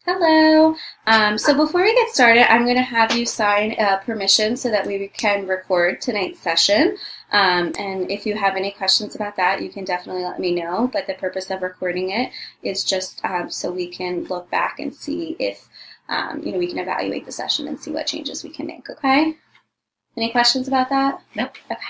Hello. So before we get started, I'm going to have you sign permission so that we can record tonight's session. And if you have any questions about that, you can definitely let me know. But the purpose of recording it is just so we can look back and see if, we can evaluate the session and see what changes we can make. Okay? Any questions about that? Nope. Okay.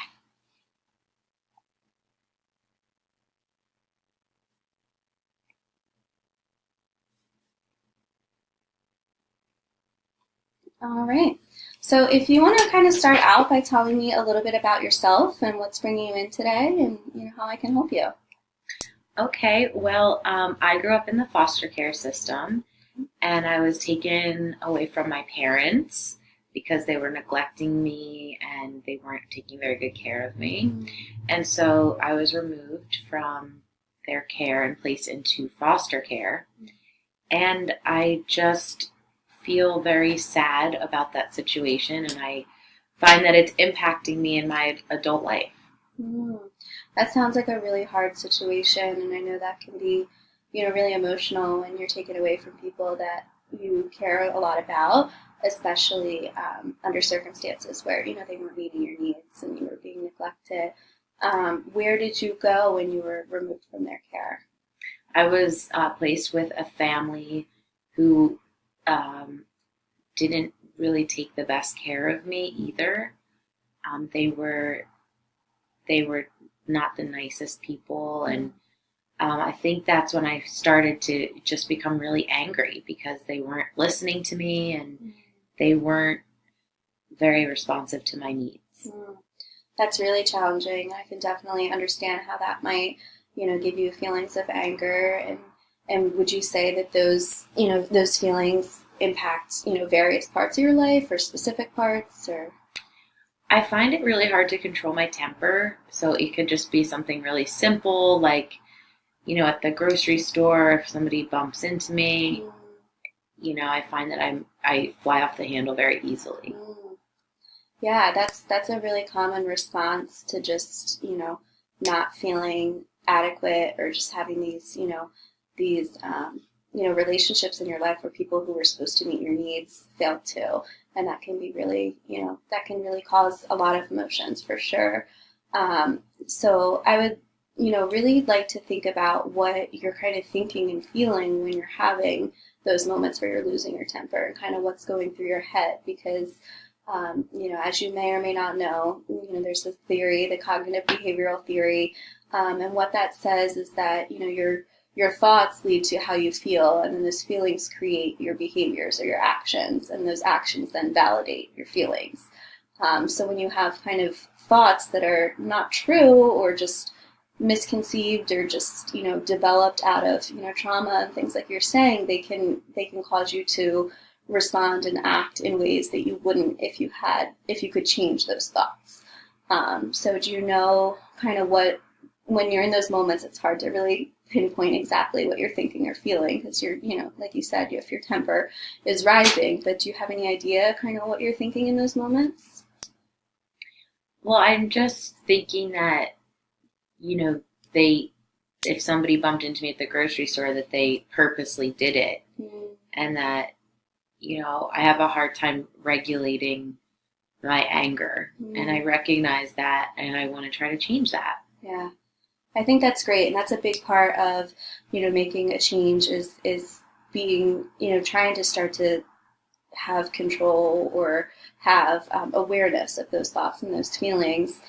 All right. So if you want to kind of start out by telling me a little bit about yourself and what's bringing you in today and how I can help you. Okay, well, I grew up in the foster care system and I was taken away from my parents because they were neglecting me and they weren't taking very good care of me. And so I was removed from their care and placed into foster care. And I just feel very sad about that situation and I find that it's impacting me in my adult life. Mm. That sounds like a really hard situation, and I know that can be, really emotional when you're taken away from people that you care a lot about, especially under circumstances where they weren't meeting your needs and you were being neglected. Where did you go when you were removed from their care? I was placed with a family who didn't really take the best care of me either. They were not the nicest people, and I think that's when I started to just become really angry because they weren't listening to me and they weren't very responsive to my needs. That's really challenging. I can definitely understand how that might, give you feelings of anger. And would you say that those feelings impact, various parts of your life or specific parts or? I find it really hard to control my temper. So it could just be something really simple, like, at the grocery store, if somebody bumps into me, I find that I fly off the handle very easily. Yeah, that's a really common response to just, not feeling adequate or just having these relationships in your life where people who were supposed to meet your needs failed to. And that can be really, that can really cause a lot of emotions for sure. So I would, really like to think about what you're kind of thinking and feeling when you're having those moments where you're losing your temper and kind of what's going through your head because as you may or may not know, there's this theory, the cognitive behavioral theory, and what that says is that, your thoughts lead to how you feel, and then those feelings create your behaviors or your actions, and those actions then validate your feelings. So when you have kind of thoughts that are not true or just misconceived or just developed out of trauma and things like you're saying, they can cause you to respond and act in ways that you wouldn't if you could change those thoughts. So do you know kind of what when you're in those moments it's hard to really pinpoint exactly what you're thinking or feeling because you're like you said if your temper is rising, but do you have any idea kind of what you're thinking in those moments? Well, I'm just thinking that, they, if somebody bumped into me at the grocery store, that they purposely did it. And that, I have a hard time regulating my anger. And I recognize that and I want to try to change that. Yeah. I think that's great, and that's a big part of, making a change is being, trying to start to have control or have awareness of those thoughts and those feelings.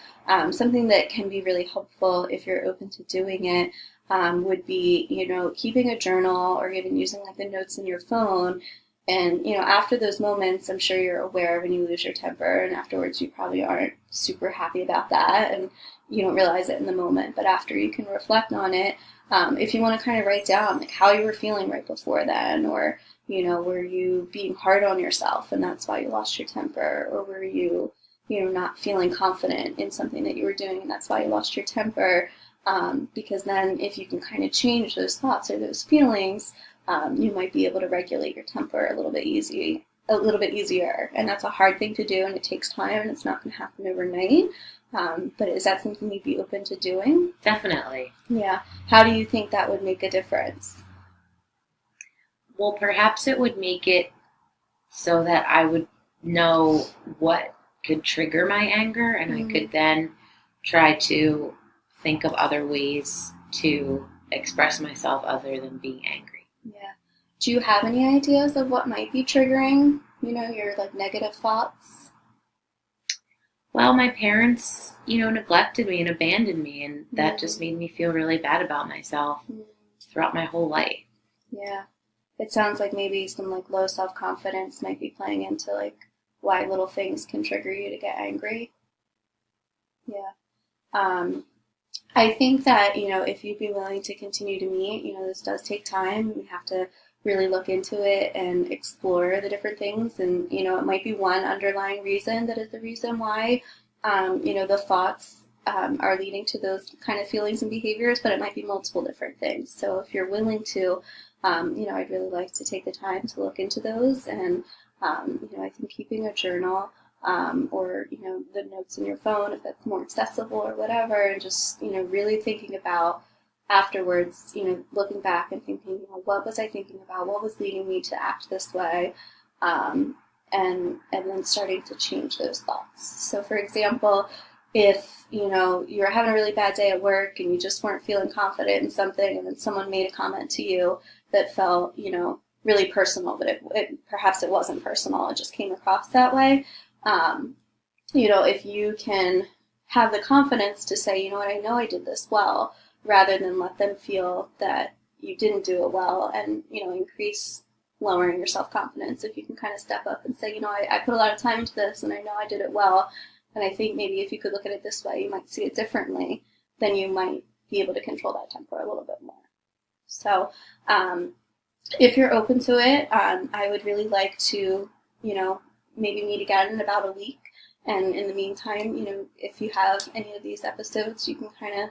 Something that can be really helpful if you're open to doing it would be, keeping a journal or even using like the notes in your phone. And, after those moments, I'm sure you're aware when you lose your temper and afterwards you probably aren't super happy about that and you don't realize it in the moment. But after you can reflect on it, if you want to kind of write down like how you were feeling right before then or, were you being hard on yourself and that's why you lost your temper? Or were you, not feeling confident in something that you were doing and that's why you lost your temper? Because then if you can kind of change those thoughts or those feelings, you might be able to regulate your temper a little bit easier. And that's a hard thing to do and it takes time and it's not going to happen overnight. But is that something you'd be open to doing? Definitely. Yeah. How do you think that would make a difference? Well, perhaps it would make it so that I would know what could trigger my anger, and I Mm, could then try to think of other ways to express myself other than being angry. yeah. Do you have any ideas of what might be triggering, your like negative thoughts? Well, my parents, neglected me and abandoned me, and that just Mm, made me feel really bad about myself mm, throughout my whole life. yeah. It sounds like maybe some like low self-confidence might be playing into like why little things can trigger you to get angry. Yeah. Um, I think that, if you'd be willing to continue to meet, this does take time. We have to really look into it and explore the different things. And, it might be one underlying reason that is the reason why, the thoughts are leading to those kind of feelings and behaviors, but it might be multiple different things. So if you're willing to, I'd really like to take the time to look into those. And, I think keeping a journal or the notes in your phone if that's more accessible or whatever, and just really thinking about afterwards, looking back and thinking, what was I thinking about, what was leading me to act this way, um, and then starting to change those thoughts. So, for example, if you're having a really bad day at work and you just weren't feeling confident in something, and then someone made a comment to you that felt really personal, but perhaps it wasn't personal, it just came across that way. um, if you can have the confidence to say, I know I did this well, rather than let them feel that you didn't do it well, and, increase lowering your self confidence. If you can kind of step up and say, I put a lot of time into this and I know I did it well. And I think maybe if you could look at it this way, you might see it differently, then you might be able to control that temper a little bit more. So, if you're open to it, I would really like to, maybe meet again in about a week. And in the meantime, if you have any of these episodes, you can kind of,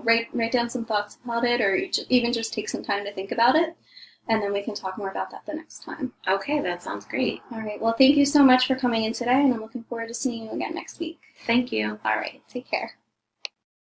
write down some thoughts about it, or even just take some time to think about it. And then we can talk more about that the next time. Okay, that sounds great. All right. Well, thank you so much for coming in today, and I'm looking forward to seeing you again next week. Thank you. All right. Take care.